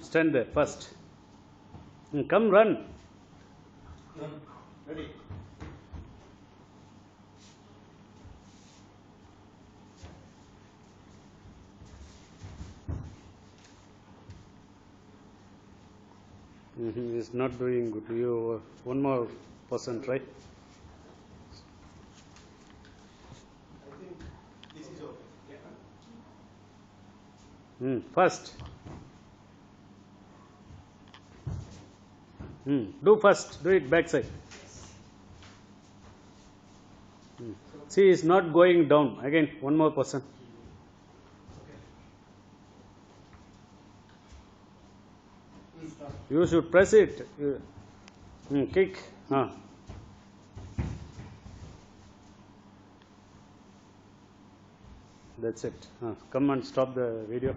Stand there first. Come, run. Ready. He is not doing good. You one more person try. I think this is okay. Yeah. First. Do first. Do it backside. See, it's not going down. Again, one more person. Start. You should press it. Kick. That's it. Come and stop the video.